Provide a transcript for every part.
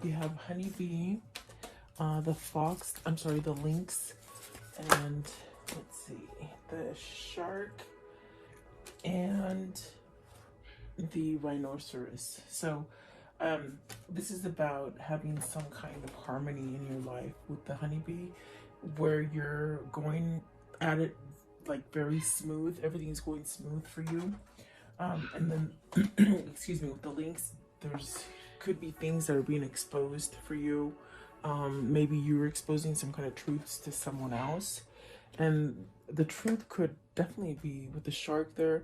You have honeybee, the fox, the lynx, and let's see, the shark, and the rhinoceros. So this is about having some kind of harmony in your life with the honeybee, where you're going at it like very smooth. Everything's going smooth for you. And then, excuse me, with the lynx, there's could be things that are being exposed for you. Maybe you're exposing some kind of truths to someone else, and the truth could definitely be with the shark there.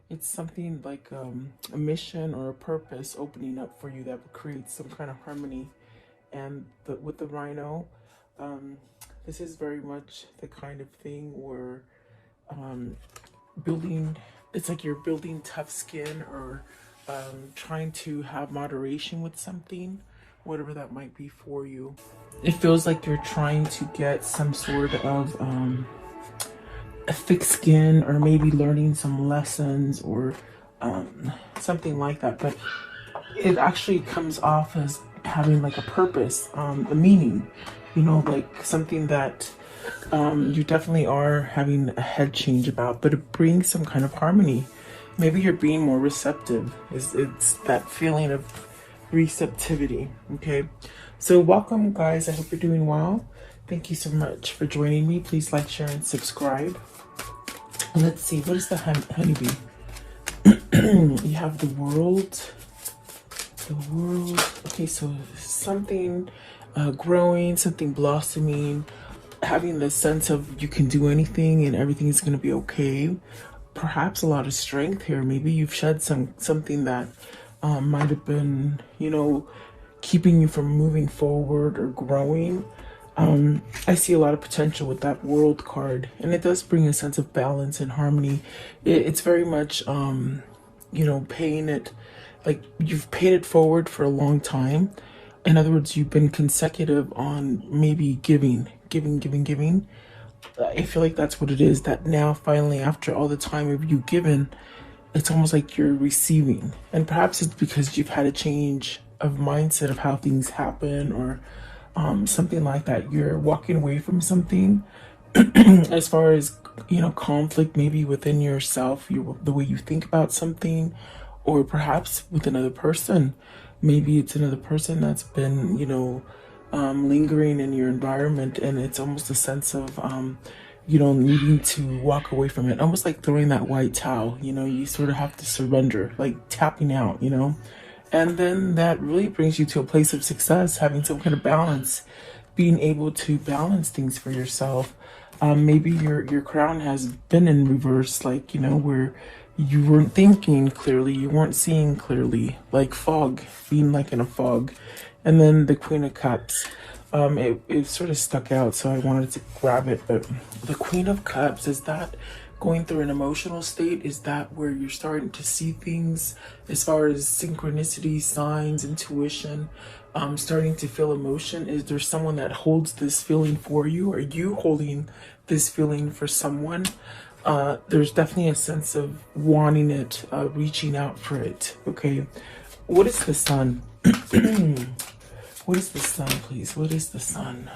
It's something like a mission or a purpose opening up for you that would create some kind of harmony. And with the rhino, this is very much the kind of thing where building, it's like you're building tough skin, or trying to have moderation with something, whatever that might be for you. It feels like you're trying to get some sort of a thick skin, or maybe learning some lessons, or something like that. But it actually comes off as having like a purpose, a meaning, like something that you definitely are having a head change about, but it brings some kind of harmony. Maybe you're being more receptive. It's that feeling of receptivity. Okay, so welcome, guys. I hope you're doing well. Thank you so much for joining me. Please like, share, and subscribe. Let's see, what is the honeybee? You have the world. Okay, so something growing, something blossoming, having the sense of you can do anything and everything is going to be okay. Perhaps a lot of strength here. Maybe you've shed something that might have been, keeping you from moving forward or growing. I see a lot of potential with that world card, and it does bring a sense of balance and harmony. It's very much, paying it, like you've paid it forward for a long time. In other words, you've been consecutive on maybe giving. I feel like that's what it is, that now finally, after all the time of you given, it's almost like you're receiving. And perhaps it's because you've had a change of mindset of how things happen, or something like that. You're walking away from something as far as, conflict maybe within yourself, the way you think about something, or perhaps with another person. Maybe it's another person that's been, lingering in your environment, and it's almost a sense of, needing to walk away from it. Almost like throwing that white towel, you sort of have to surrender, like tapping out, And then that really brings you to a place of success, having some kind of balance, being able to balance things for yourself. Maybe your crown has been in reverse, like, where you weren't thinking clearly, you weren't seeing clearly, like fog, being like in a fog. And then the Queen of Cups, it sort of stuck out, so I wanted to grab it. But the Queen of Cups, is that going through an emotional state? Is that where you're starting to see things as far as synchronicity, signs, intuition, starting to feel emotion? Is there someone that holds this feeling for you? Are you holding this feeling for someone? There's definitely a sense of wanting it, reaching out for it. Okay, what is the sun? What is the sun, please? What is the sun?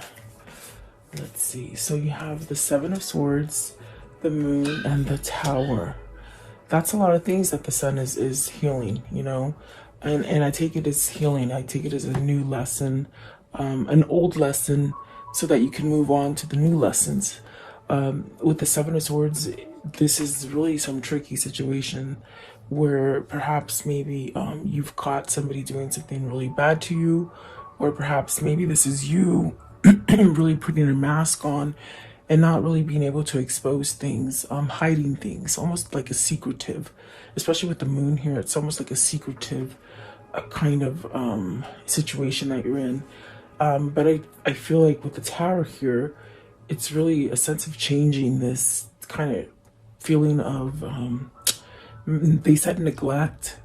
Let's see. So you have the Seven of Swords, the Moon, and the Tower. That's a lot of things that the sun is healing, and I take it as healing. I take it as a new lesson, an old lesson, so that you can move on to the new lessons. With the Seven of Swords, this is really some tricky situation where perhaps maybe you've caught somebody doing something really bad to you, or perhaps maybe this is you really putting a mask on and not really being able to expose things, hiding things, almost like a secretive, especially with the moon here. It's almost like a secretive kind of situation that you're in. But I feel like with the Tower here, it's really a sense of changing this kind of feeling of, they said neglect.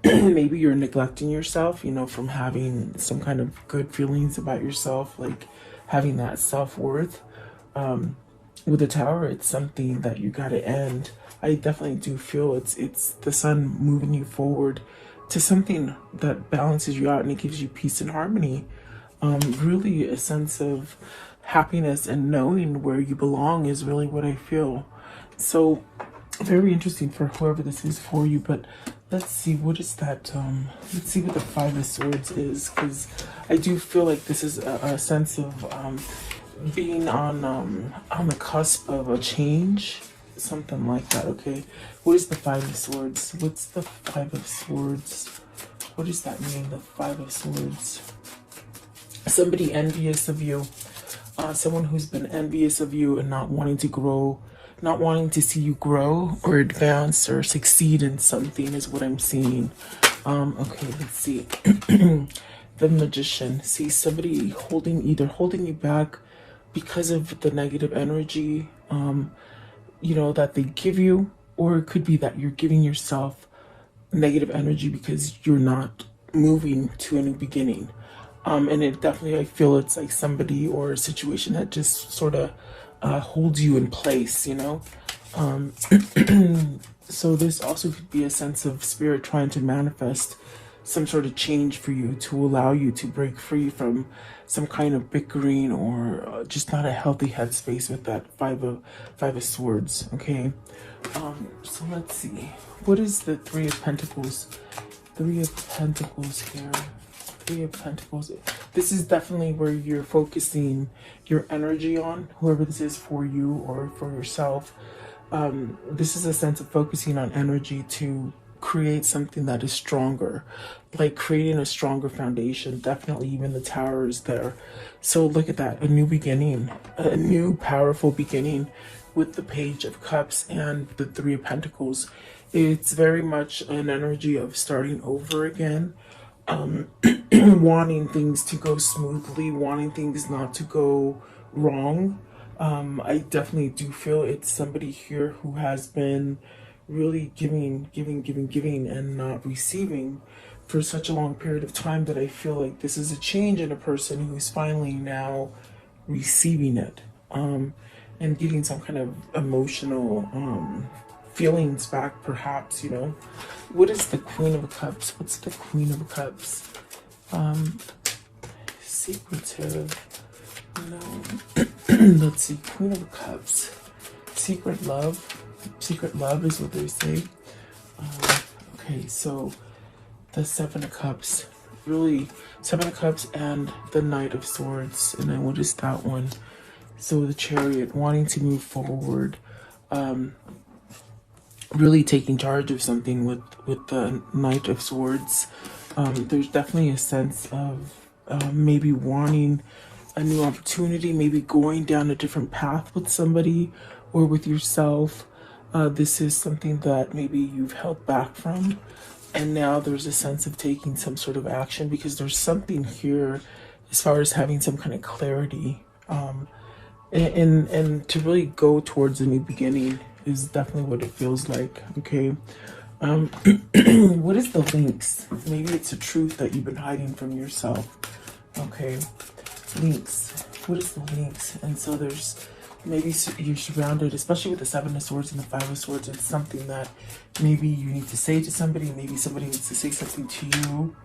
Maybe you're neglecting yourself, from having some kind of good feelings about yourself, like having that self-worth. With the Tower, it's something that you got to end. I definitely do feel it's the sun moving you forward, to something that balances you out and it gives you peace and harmony. Really a sense of happiness and knowing where you belong is really what I feel. So very interesting for whoever this is for you. But let's see, what is that? Let's see what the Five of Swords is, because I do feel like this is a sense of being on the cusp of a change, something like that. Okay, what is the Five of Swords? What's the Five of Swords? What does that mean, the Five of Swords? Somebody envious of you, someone who's been envious of you and not wanting to grow, not wanting to see you grow or advance or succeed in something is what I'm seeing. Okay, let's see. The Magician. See, somebody either holding you back because of the negative energy, you know, that they give you, or it could be that you're giving yourself negative energy because you're not moving to a new beginning. And it definitely, I feel it's like somebody or a situation that just sort of holds you in place, you know? So this also could be a sense of spirit trying to manifest some sort of change for you to allow you to break free from some kind of bickering or just not a healthy headspace with that Five of Swords, okay? So let's see. What is the Three of Pentacles? Three of Pentacles here. Three of Pentacles. This is definitely where you're focusing your energy on, whoever this is for you or for yourself. This is a sense of focusing on energy to create something that is stronger, like creating a stronger foundation. Definitely even the Tower is there. So look at that, a new beginning, a new powerful beginning with the Page of Cups and the Three of Pentacles. It's very much an energy of starting over again. Wanting things to go smoothly, wanting things not to go wrong. I definitely do feel it's somebody here who has been really giving and not receiving for such a long period of time that I feel like this is a change in a person who's finally now receiving it, and getting some kind of emotional feelings back, perhaps, you know. What is the Queen of Cups? What's the Queen of Cups? Secretive. No. Let's see. Queen of Cups. Secret love. Secret love is what they say. Okay, so the Seven of Cups. Really, Seven of Cups and the Knight of Swords. And then what is that one? So the Chariot, wanting to move forward. Really taking charge of something with the Knight of Swords. There's definitely a sense of maybe wanting a new opportunity, maybe going down a different path with somebody or with yourself. This is something that maybe you've held back from, and now there's a sense of taking some sort of action because there's something here as far as having some kind of clarity, and to really go towards a new beginning is definitely what it feels like. Okay. What is the Lynx? Maybe it's a truth that you've been hiding from yourself. Okay, Lynx. What is the Lynx? And so there's maybe you're surrounded, especially with the Seven of Swords and the Five of Swords. It's something that maybe you need to say to somebody. Maybe somebody needs to say something to you.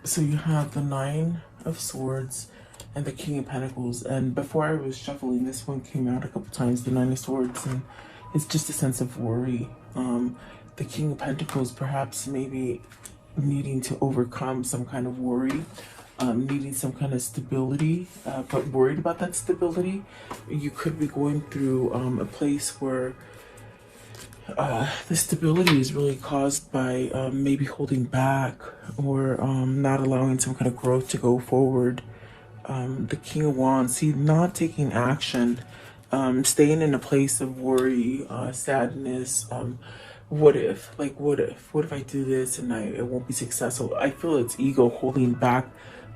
So you have the Nine of Swords and the King of Pentacles. And before I was shuffling, this one came out a couple times, the Nine of Swords, and it's just a sense of worry. The King of Pentacles, perhaps maybe needing to overcome some kind of worry, needing some kind of stability, but worried about that stability. You could be going through a place where the stability is really caused by maybe holding back or not allowing some kind of growth to go forward. The King of Wands, see, not taking action, staying in a place of worry, sadness. What if I do this and it won't be successful? I feel it's ego holding back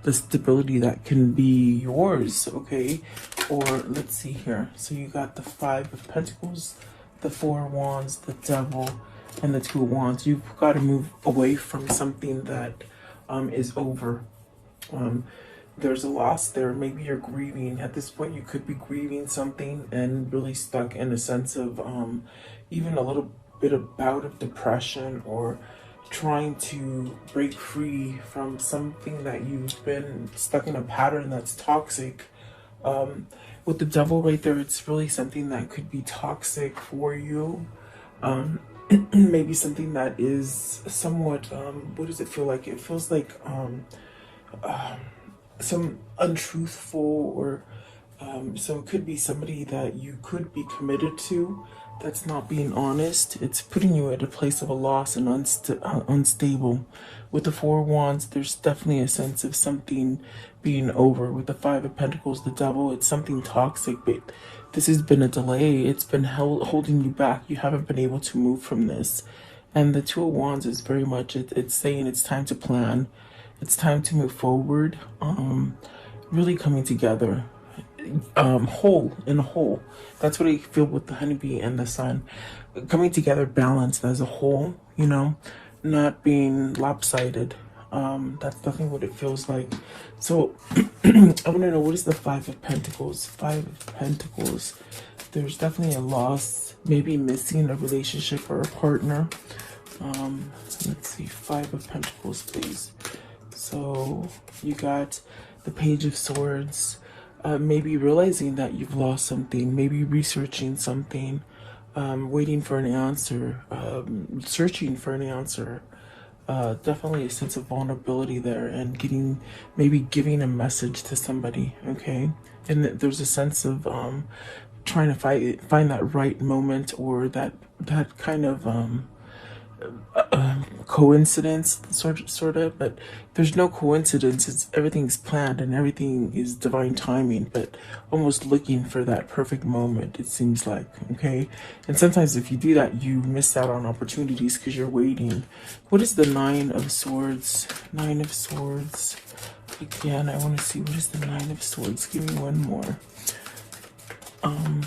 the stability that can be yours. Okay, or let's see here. So you got the Five of Pentacles, the Four of Wands, the Devil, and the Two of Wands. You've got to move away from something that is over. There's a loss there. Maybe you're grieving. At this point, you could be grieving something and really stuck in a sense of even a little bit of bout of depression, or trying to break free from something that you've been stuck in a pattern that's toxic. Um, with the devil right there, it's really something that could be toxic for you. Um, maybe something that is somewhat, what does it feel like? It feels like some untruthful or so it could be somebody that you could be committed to that's not being honest. It's putting you at a place of a loss and unstable. With the Four of Wands, there's definitely a sense of something being over. With the Five of Pentacles, the Devil, it's something toxic, but this has been a delay. It's been holding you back. You haven't been able to move from this. And the Two of Wands is very much, it's saying it's time to plan. It's time to move forward. Really coming together. Whole in a whole. That's what I feel with the honeybee and the sun. Coming together balanced as a whole, you know, not being lopsided. That's definitely what it feels like. So I want to know, what is the Five of Pentacles? Five of Pentacles. There's definitely a loss, maybe missing a relationship or a partner. Let's see, Five of Pentacles, please. So you got the Page of Swords. Maybe realizing that you've lost something, maybe researching something, waiting for an answer, searching for an answer. Definitely a sense of vulnerability there, and maybe giving a message to somebody, okay? And there's a sense of trying to find that right moment, or that kind of coincidence, sort of, but there's no coincidence. Everything's planned and everything is divine timing, but almost looking for that perfect moment, it seems like, okay? And sometimes if you do that, you miss out on opportunities because you're waiting. What is the Nine of Swords? Nine of Swords. Again, I want to see, what is the Nine of Swords? Give me one more. I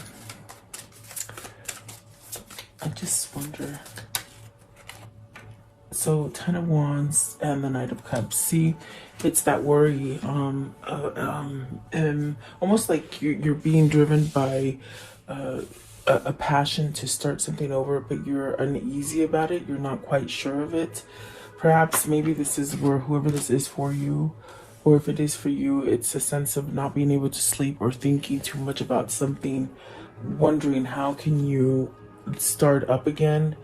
just wonder. So 10 of Wands and the Knight of Cups. See, it's that worry, almost like you're being driven by a passion to start something over, but you're uneasy about it. You're not quite sure of it. Perhaps maybe this is where, whoever this is for you, or if it is for you, it's a sense of not being able to sleep or thinking too much about something, wondering how can you start up again.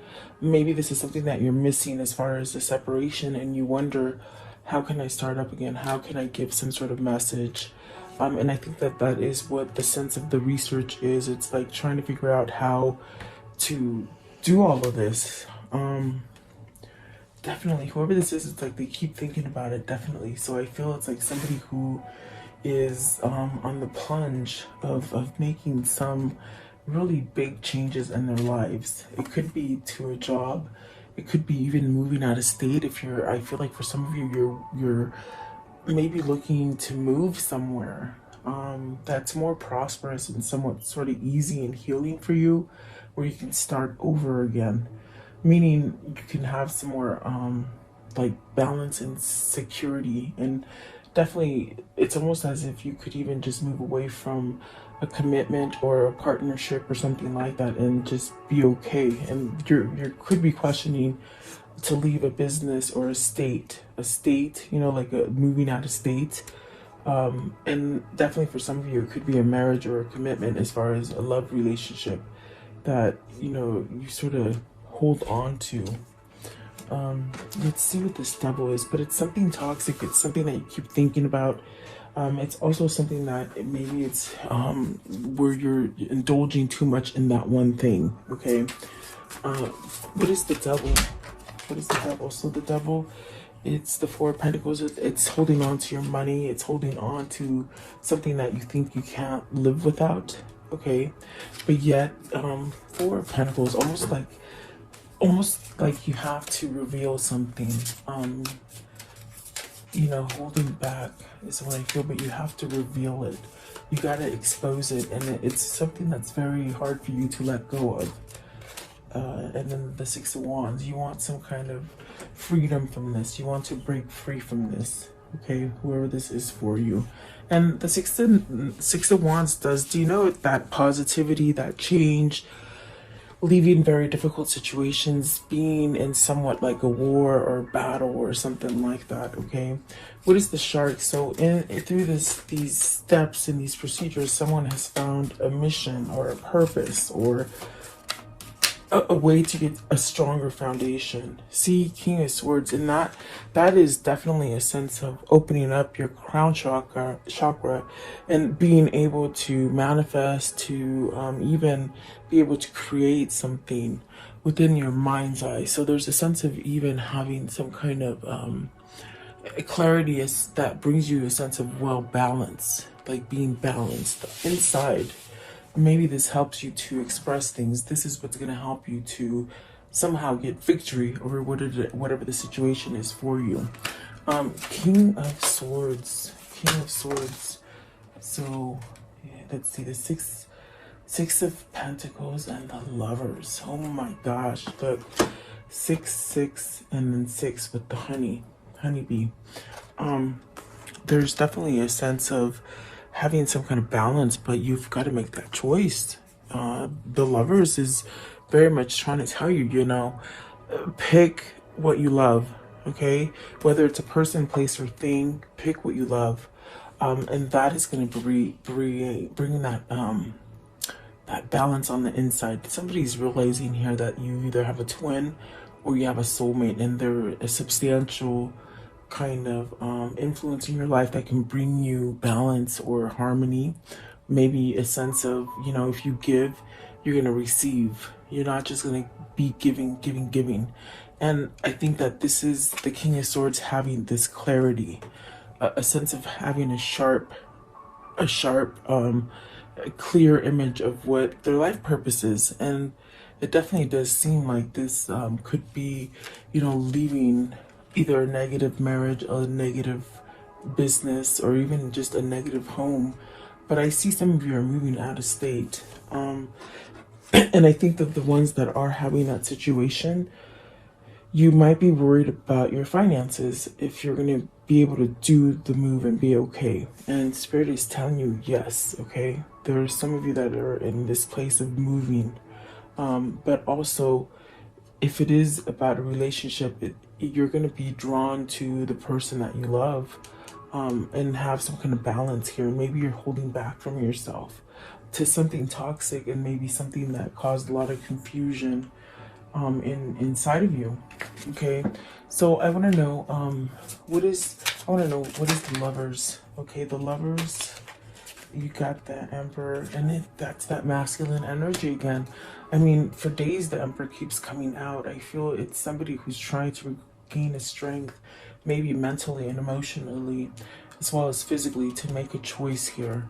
Maybe this is something that you're missing as far as the separation, and you wonder, how can I start up again? How can I give some sort of message? And I think that is what the sense of the research is. It's like trying to figure out how to do all of this. Definitely, whoever this is, it's like they keep thinking about it, definitely. So I feel it's like somebody who is on the plunge of making some really big changes in their lives. It could be to a job, it could be even moving out of state. I feel like for some of you, you're maybe looking to move somewhere that's more prosperous and somewhat sort of easy and healing for you, where you can start over again, meaning you can have some more like balance and security. And definitely, it's almost as if you could even just move away from a commitment or a partnership or something like that and just be okay. And you could be questioning to leave a business or a state, you know, like moving out of state. And definitely for some of you, it could be a marriage or a commitment as far as a love relationship that, you know, you sort of hold on to. Let's see what this Devil is, but it's something toxic. It's something that you keep thinking about. It's also something that maybe it's where you're indulging too much in that one thing, okay? What is the Devil? What is the Devil? So the Devil, it's the Four of Pentacles. It's holding on to your money. It's holding on to something that you think you can't live without, okay? But yet, Four of Pentacles, almost like you have to reveal something. You know, holding back is what I feel, but you have to reveal it. You gotta expose it, and it's something that's very hard for you to let go of. And then the Six of Wands, you want some kind of freedom from this. You want to break free from this, okay? Whoever this is for you. And the Six of Wands do you know that positivity, that change, leaving very difficult situations, being in somewhat like a war or battle or something like that. Okay, what is the shark? So in through these steps and these procedures, someone has found a mission or a purpose or a way to get a stronger foundation. See, King of Swords, and that is definitely a sense of opening up your crown chakra, and being able to manifest, to even be able to create something within your mind's eye. So there's a sense of even having some kind of clarity is that brings you a sense of well balance, like being balanced inside. Maybe this helps you to express things. This is what's going to help you to somehow get victory over whatever the situation is for you. King of Swords. King of Swords. So, yeah, let's see. The Six of Pentacles and the Lovers. Oh my gosh. Look. 6, and then 6 with the honeybee. There's definitely a sense of having some kind of balance, but you've got to make that choice. The Lovers is very much trying to tell you, pick what you love, okay? Whether it's a person, place, or thing, pick what you love. And that is going to bring that balance on the inside. Somebody's realizing here that you either have a twin or you have a soulmate, and they're a substantial kind of influence in your life that can bring you balance or harmony. Maybe a sense of, if you give, you're going to receive. You're not just going to be giving. And I think that this is the King of Swords having this clarity, a sense of having a sharp, clear image of what their life purpose is. And it definitely does seem like this could be, leaving either a negative marriage, a negative business, or even just a negative home. But I see some of you are moving out of state. And I think that the ones that are having that situation, you might be worried about your finances, if you're going to be able to do the move and be okay. And Spirit is telling you yes, okay? There are some of you that are in this place of moving. But also, if it is about a relationship, you're going to be drawn to the person that you love, and have some kind of balance here. Maybe you're holding back from yourself to something toxic, and maybe something that caused a lot of confusion inside of you. Okay, so I want to know what is the Lovers. Okay, the Lovers, you got the Emperor, and that's that masculine energy again. I mean, for days the Emperor keeps coming out. I feel it's somebody who's trying to gain a strength, maybe mentally and emotionally, as well as physically, to make a choice here.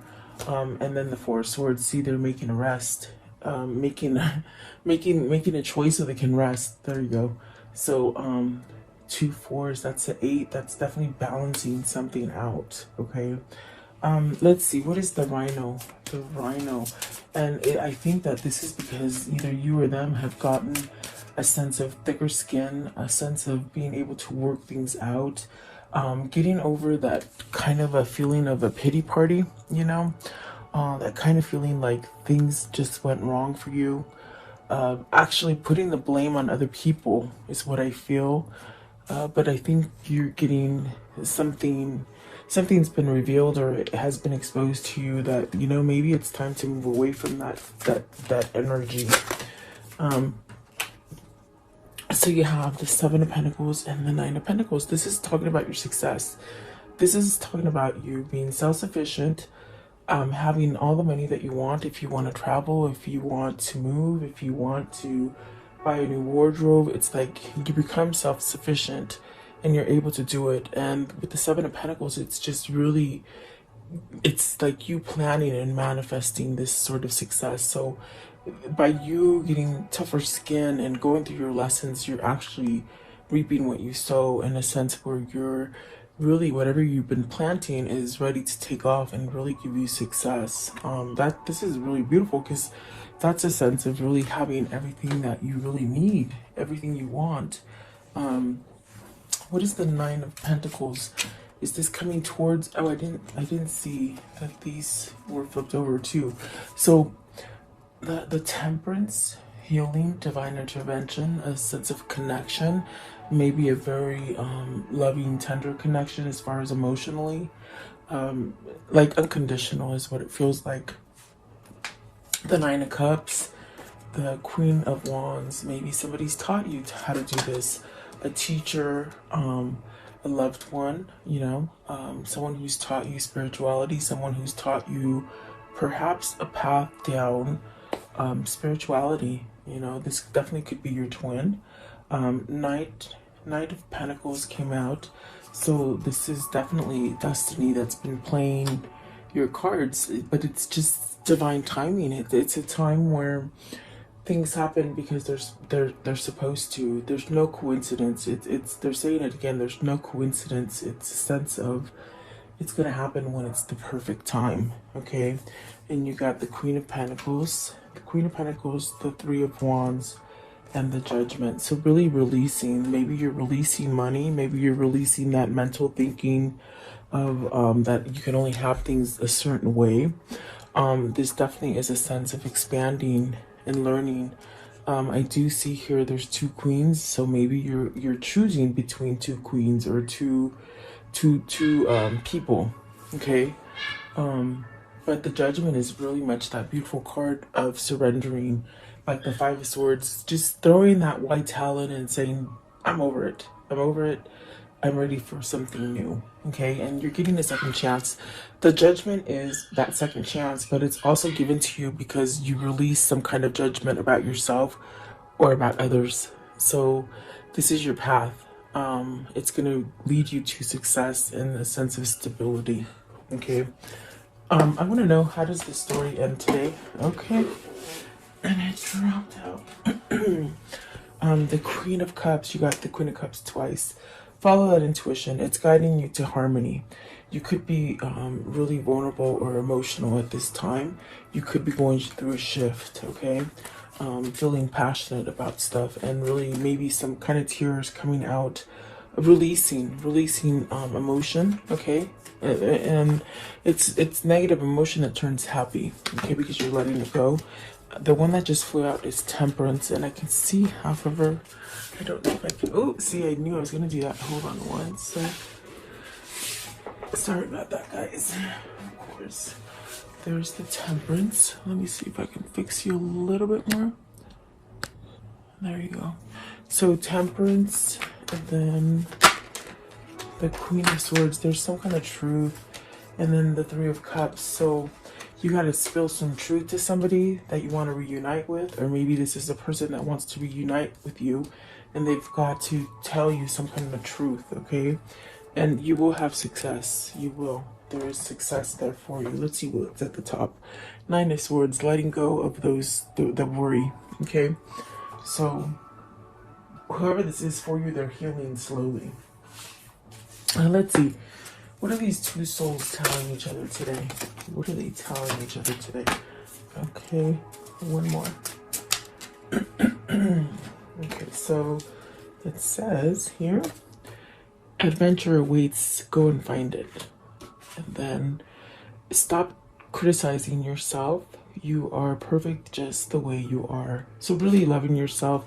And then the Four of Swords, see, they're making a rest, making a choice so they can rest. There you go. So 2 4s, that's an 8. That's definitely balancing something out. Okay. Let's see, what is the Rhino? The Rhino. And I think that this is because either you or them have gotten a sense of thicker skin, a sense of being able to work things out, getting over that kind of a feeling of a pity party, that kind of feeling like things just went wrong for you. Actually putting the blame on other people is what I feel. But I think you're getting something's been revealed, or it has been exposed to you, that maybe it's time to move away from that energy. So you have the 7 of Pentacles and the 9 of Pentacles. This is talking about your success. This is talking about you being self-sufficient, having all the money that you want. If you want to travel, if you want to move, if you want to buy a new wardrobe, it's like you become self-sufficient and you're able to do it. And with the 7 of Pentacles, it's just really, it's like you planning and manifesting this sort of success. So by you getting tougher skin and going through your lessons, you're actually reaping what you sow, in a sense where you're really, whatever you've been planting is ready to take off and really give you success. This is really beautiful, because that's a sense of really having everything that you really need, everything you want. What is the 9 of Pentacles? Is this coming towards, oh, I didn't see that these were flipped over too. So the Temperance, healing, divine intervention, a sense of connection, maybe a very loving, tender connection as far as emotionally. Like unconditional is what it feels like. The Nine of Cups, the Queen of Wands, maybe somebody's taught you how to do this. A teacher, a loved one, you know, someone who's taught you spirituality, someone who's taught you perhaps a path down spirituality. You know, this definitely could be your twin. Knight of Pentacles came out, so this is definitely destiny that's been playing your cards, but it's just divine timing. It's a time where things happen because they're supposed to. There's no coincidence. It's they're saying it again. There's no coincidence. It's a sense of it's gonna happen when it's the perfect time. Okay, and you got the Queen of Pentacles, the Three of Wands, and the Judgment. So really releasing. Maybe you're releasing money. Maybe you're releasing that mental thinking of that you can only have things a certain way. This definitely is a sense of expanding and learning. I do see here there's two queens, so maybe you're choosing between two queens or two people. Okay, but the Judgment is really much that beautiful card of surrendering, like the Five of Swords, just throwing that white talon and saying, I'm over it. I'm ready for something new. Okay, and you're getting a second chance. The Judgment is that second chance, but it's also given to you because you release some kind of judgment about yourself or about others. So this is your path. It's going to lead you to success and a sense of stability. Okay, I want to know, how does the story end today? Okay, and it dropped out. The Queen of Cups, you got the Queen of Cups twice. Follow that intuition. It's guiding you to harmony. You could be really vulnerable or emotional at this time. You could be going through a shift, okay? Feeling passionate about stuff and really maybe some kind of tears coming out, releasing emotion, okay? And it's negative emotion that turns happy, okay, because you're letting it go. The one that just flew out is Temperance, and I can see half of her. I don't know if I can. Oh, see, I knew I was going to do that. Hold on one sec. Sorry about that, guys. Of course. There's the Temperance. Let me see if I can fix you a little bit more. There you go. So Temperance, and then the Queen of Swords. There's some kind of truth. And then the Three of Cups. So you got to spill some truth to somebody that you want to reunite with, or maybe this is a person that wants to reunite with you and they've got to tell you some kind of truth, okay? And you will have success. You will. There is success there for you. Let's see what's at the top. Nine of Swords, letting go of those, the worry, okay? So whoever this is for you, they're healing slowly. Let's see. What are these two souls telling each other today? What are they telling each other today? Okay, one more. Okay, so it says here, adventure awaits, go and find it. And then stop criticizing yourself. You are perfect just the way you are. So really loving yourself,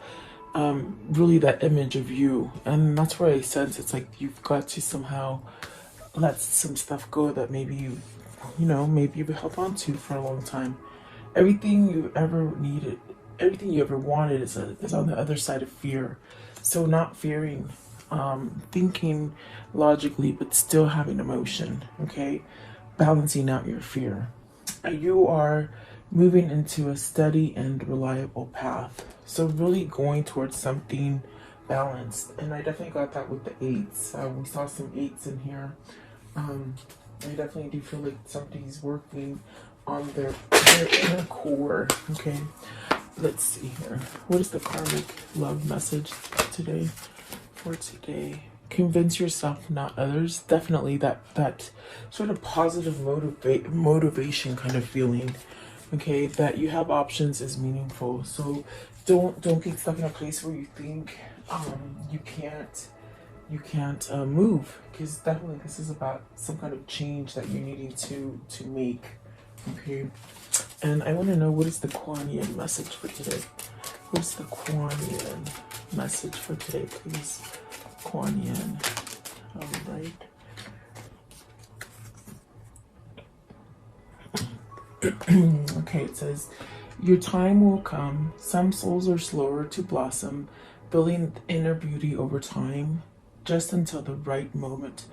really that image of you. And that's where I sense it's like you've got to somehow let some stuff go that maybe maybe you've held on to for a long time. Everything you ever needed, everything you ever wanted is on the other side of fear. So not fearing, thinking logically, but still having emotion, okay? Balancing out your fear. You are moving into a steady and reliable path. So really going towards something balanced. And I definitely got that with the eights. We saw some eights in here. I definitely do feel like somebody's working on their inner core. Okay, let's see here. What is the karmic love message today? For today, convince yourself, not others. Definitely that sort of positive motivation kind of feeling. Okay, that you have options is meaningful. So don't get stuck in a place where you think you can't move, because definitely this is about some kind of change that you're needing to make. Okay, and I want to know, what is the Kuan Yin message for today? Who's the Kuan Yin message for today, please? Kuan Yin. All right. Okay, it says, your time will come. Some souls are slower to blossom, building inner beauty over time, just until the right moment.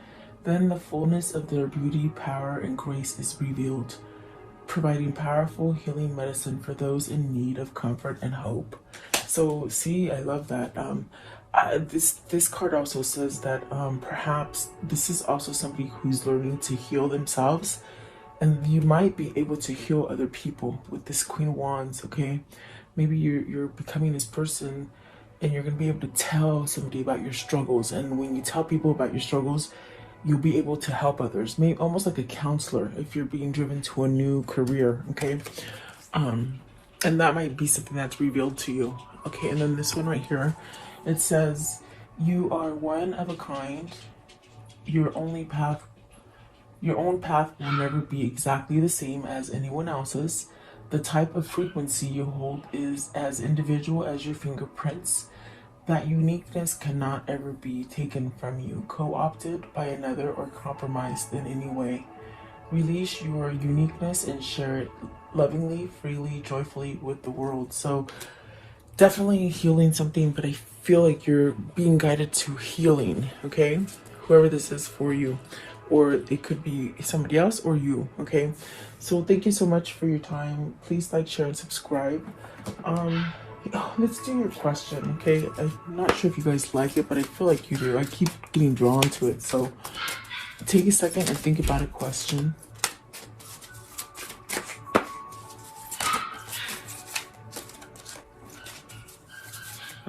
Then the fullness of their beauty, power, and grace is revealed, providing powerful healing medicine for those in need of comfort and hope. So, see, I love that. This card also says that perhaps this is also somebody who's learning to heal themselves, and you might be able to heal other people with this Queen of Wands. Okay, maybe you're becoming this person, and you're gonna be able to tell somebody about your struggles. And when you tell people about your struggles, you'll be able to help others. Maybe almost like a counselor if you're being driven to a new career. Okay, and that might be something that's revealed to you. Okay, and then this one right here, it says, you are one of a kind. Your own path will never be exactly the same as anyone else's. The type of frequency you hold is as individual as your fingerprints. That uniqueness cannot ever be taken from you, co-opted by another, or compromised in any way. Release your uniqueness and share it lovingly, freely, joyfully with the world. So definitely healing something, but I feel like you're being guided to healing, okay? Whoever this is for you, or it could be somebody else or you, okay? So thank you so much for your time. Please like, share, and subscribe. Let's do your question, okay? I'm not sure if you guys like it, but I feel like you do. I keep getting drawn to it. So take a second and think about a question.